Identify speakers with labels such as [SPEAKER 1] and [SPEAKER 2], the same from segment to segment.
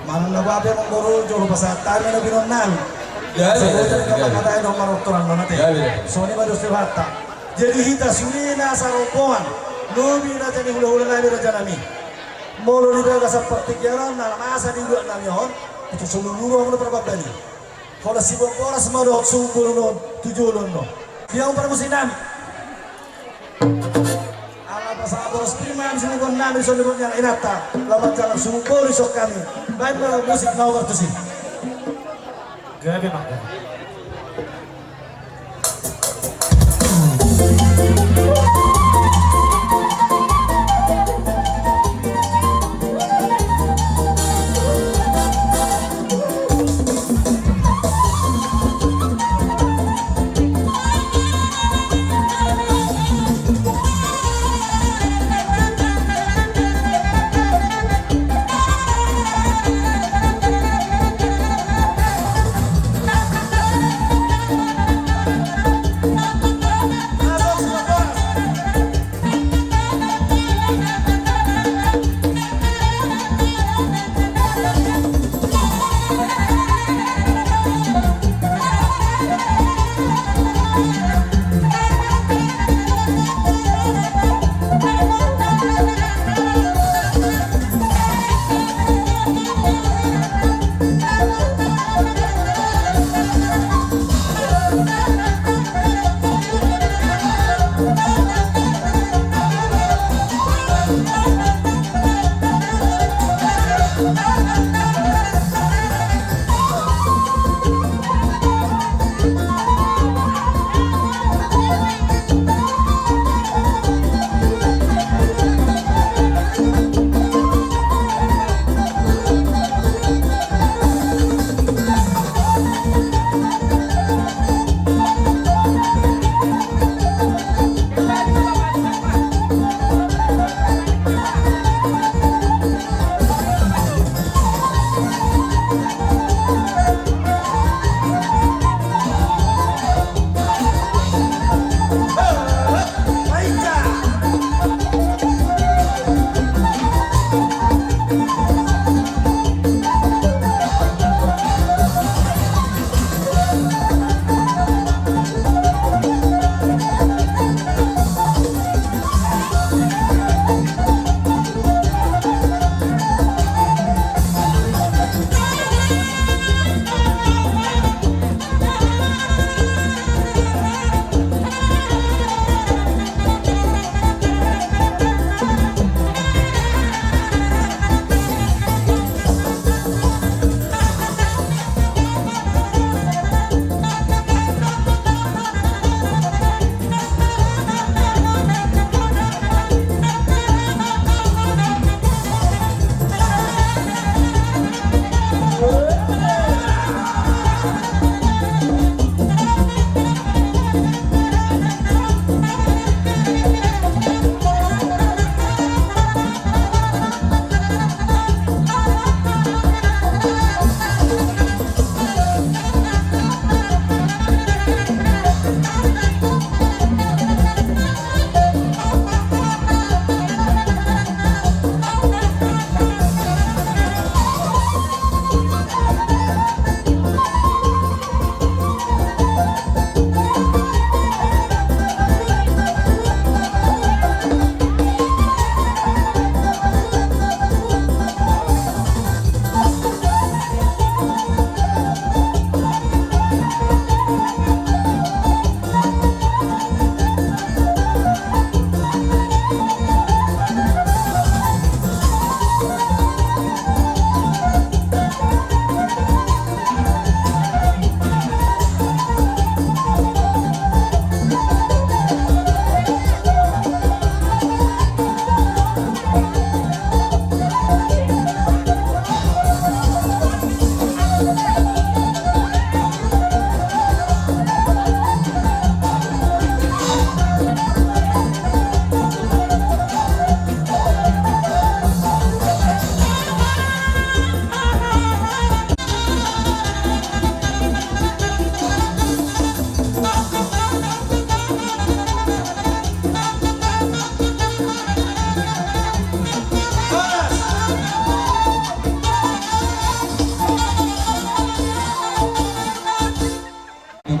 [SPEAKER 1] Mana nababe mong boro jolo pasat tayo na binon nami. Sebutan kapag tayo ng maroktoran na natin. So ni Madus Hatta. Jadi hita sunina sa rombongan. Nubi na dyan hula-hula na nila dyan nami. Molo ni Bega sa partikyaran na masa di dua nami yon. Itu seluruh ang napapagdani. Kalau si Bongkora semadot sumpul nun, tujuh nun. Dia para musim nami. Sa boros priman sinubon namin sa lubog niyang inata lamat jalan sumupol isok kami baik musik na waktu sih gabi maka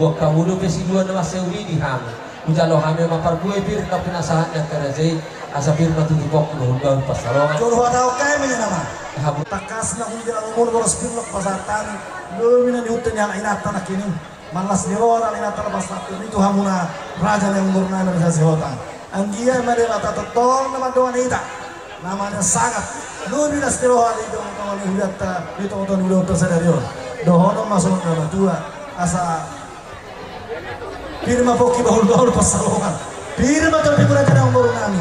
[SPEAKER 2] buat kamu lu besi dua nama sewi di ham ujalo hame mapar gue bir kau penasaran yang kerajai asa bir matu di bok bahul pasalongan
[SPEAKER 1] Joro atau kami nama takas na kung jalan umur boros pilok pasatan lumina di hutan yang inatan nak ini malas ni orang inatan pasatan itu hamuna raja yang umur nana bisa sehotang anggia mereka tak totong nama doan ita namanya sangat lumina setiap hari itu orang yang lihat itu orang yang lihat tersadar dohono masuk nama tua asa firma poki bahul pasalongan Pirma tapi kurang kadang umur nami,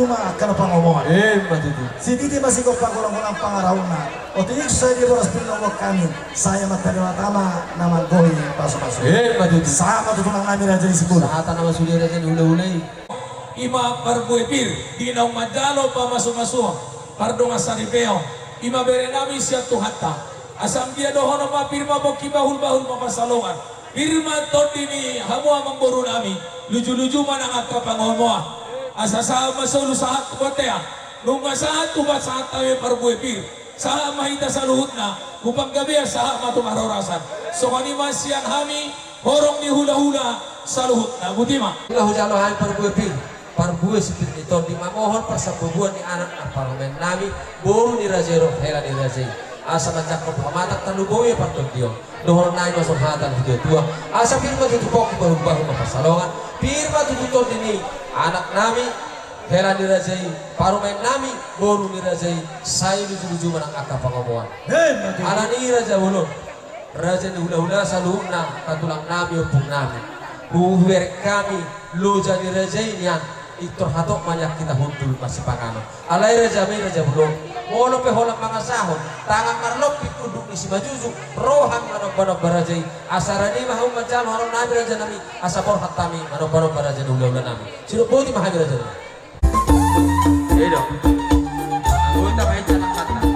[SPEAKER 1] itu mah akan pengomongan.
[SPEAKER 2] Betul.
[SPEAKER 1] Si Titi masih kau panggulang-gulang pangarahuna. Otik saya di boros pinong kami. Saya materi tama nama gohi pasu-pasu.
[SPEAKER 2] Betul.
[SPEAKER 1] Sama tu tunang kami raja di sekolah.
[SPEAKER 2] Saat nama sudah raja ule-ule.
[SPEAKER 3] Ima parbuepir di naung madalo pa masuk-masuk. Pardong asaripeo. Ima berenami siya tuhata. Asam dia dohono pa pirma boki bahul-bahul papasalongan. Pirma todini hamu amang boru nami. Luju-luju manang ka pangomoa asa sa masulu saat kubatea nung saat tubat saat tayo parbuepir sa mahita sa luhut na upang gabi sa matumarorasan so kanima siyang hami horong ni hula-hula sa luhut na butima
[SPEAKER 2] Hujalo hay parbuepir parbue sipit ito di mamohon pasabubuan ni anak na parlemen nami boru ni Rajero hela ni Rajay asa mancakop pamatak tanuboy pantogyo dohon nai masuk hatan video tua asa pirma tutupok baru-baru mapasalongan pirma tututor ini anak nami hela dirajai parumen nami boru dirajai saya lucu-lucu menang akal pengomongan ala ni raja ulun raja ni hula-hula saluna katulang nami upung nami buwer kami loja dirajai nian itu hatok banyak kita huntul masih pangano alai raja me raja bulung molo pe holang mga sahon tangan marlok pikuduk ni si majuju rohan manok-banok barajay asarani mahum macam horong nami raja nami asapor hatami manok-banok barajay ulah-ulah nami sino buti mahami raja nami edo anggota main jalan kata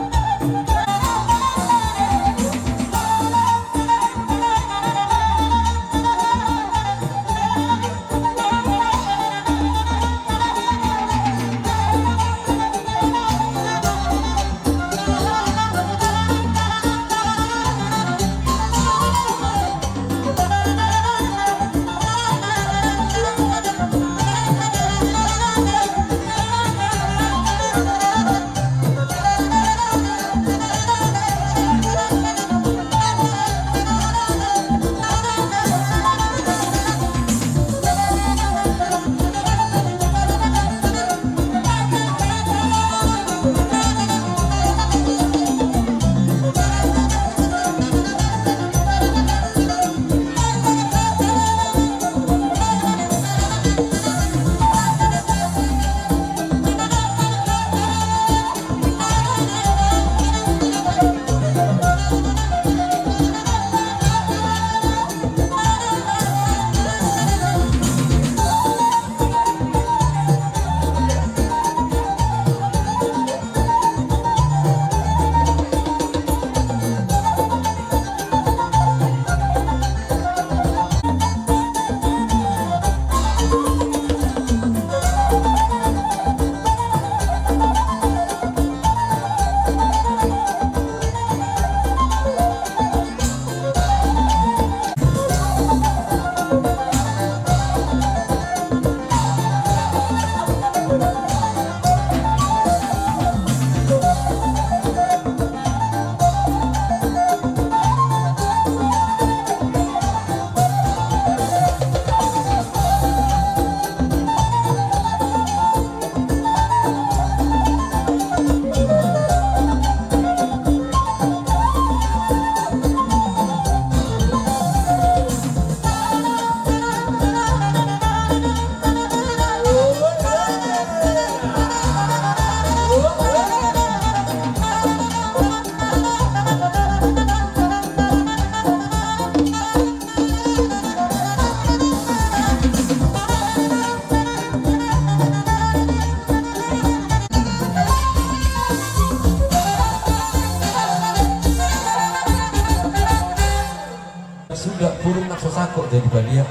[SPEAKER 2] sosako jadi balia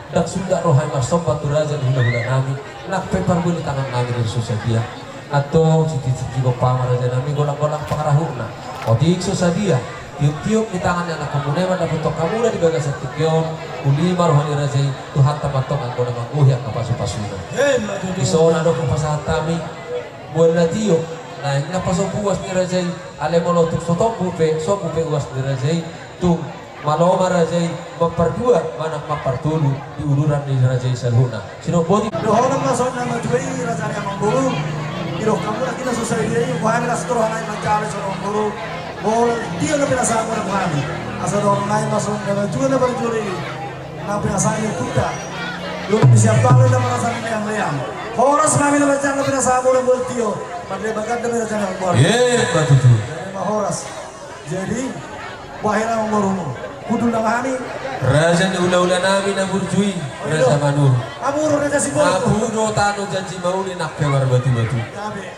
[SPEAKER 2] dak sudah rohai masobat turaja hula-hula nami nak pepar guli tangan nami dari susadia atau citi-citi go pamaraja nami golang-golang pangarahuna odik susadia tiup-tiup di tangannya anak kemuneman dan bentuk kamu udah dibagas setikyon ulima rohani razai Tuhan tamatong ang kona manguhi ang kapasu-pasuno isona do kupasahat kami buwan na tiup na yung napasobuwas ni razai alemolo tuk sotopu pe uwas ni razai tung maloma razai mapardua manak mapartulu di uluran ni razai salhuna sinoboti
[SPEAKER 1] dohon masuk nama juai raja yang mengguru iro kamu lagi na susah dia bukan ras turuhan ay mencari seorang guru bol dia lebih rasa aku nak kami asal orang lain masuk nama juga na berjuri na pinasanya kita yung siap tahu na merasa yang leang horas kami na baca na pinasa aku na boltio padle bagat na raja yang buat
[SPEAKER 2] batu tu
[SPEAKER 1] horas jadi wahai orang guru kudu nang hani
[SPEAKER 2] raja ni ula-ula namin na burjui raja manur
[SPEAKER 1] aburo na kasi bol
[SPEAKER 2] Abuno tano janji mauli nak pewar batu-batu.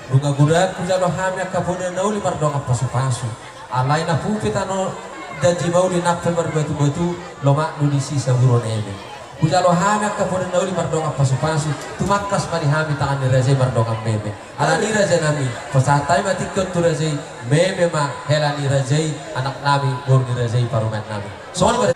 [SPEAKER 2] Bunga gudat kujalo hamya kapone nauli mardong pasu-pasu. Alai na pupi tano janji mauli nak pewar batu-batu loma nudisi sa buro nebe. Kujalo hamya kapone nauli mardong pasu-pasu. Tumakas mani hami tangan ni Razai mardong meme. Ala ni Razai nami pasatay matikot tu Razai meme ma hela ni Razai anak nami bor ni Razai parumen nami. Soal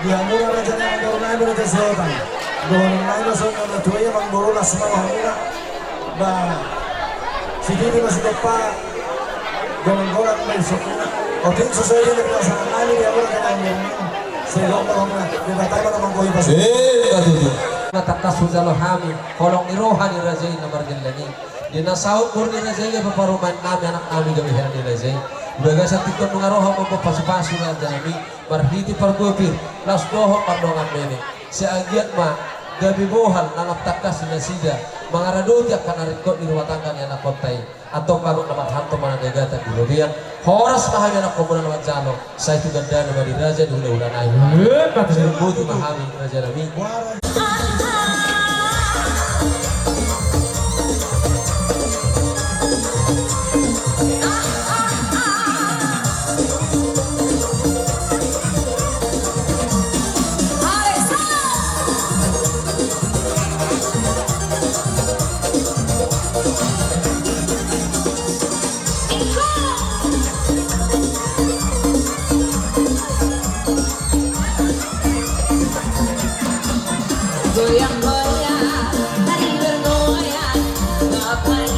[SPEAKER 1] Dia murah raja yang baru naik raja selatan. Doon naik so na tuwa yang baru las semua hamura. Ba sini masih depa. Golang may sokuna. Otin sesuai dengan perasaan Ali dia murah kan yang sehingga hamura. Dia tahu naman ko ipas.
[SPEAKER 2] Katutu. Natakas hujalo hami, kolong ni rohan ni Razay na margilani. Dinasaw ko ni Razay ay paparuman kami anak kami gabihan ni Razay. Baga sa tikon mga roho magpapasipaso na dami, marhiti pargopir, las doho pardongan mene. Si agiat ma, gabi bohal nangaptakas na sida, mga radotya kanarikot ni ruwatangkan ni anak kontay, atong pagod naman hanto managagatan di Robian. Horas mahami anak komunan naman jalo, sa ito ganda naman ni Raja ni hula-hula na yun. Silbuti mahami ni Raja nami.
[SPEAKER 4] Goyang-goyang, tari bergoyang, ngapain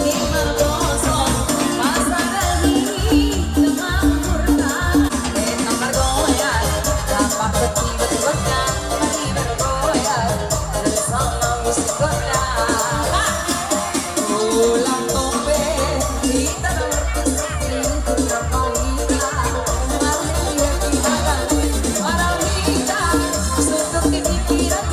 [SPEAKER 4] di mergosok, pasangan ini tengah murka. Tentang bergoyang, dapat ketiba-tibanya, tari bergoyang, bersama musik goyang. Ulang tombe, kita berpesantren, kurang kita, mari kita para kita, suntuk di pikiran.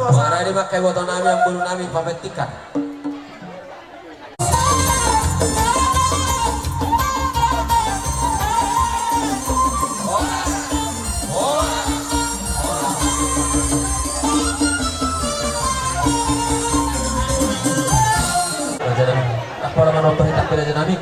[SPEAKER 2] Para ini pakai botol nami yang bulu nami pametikan. Raja nami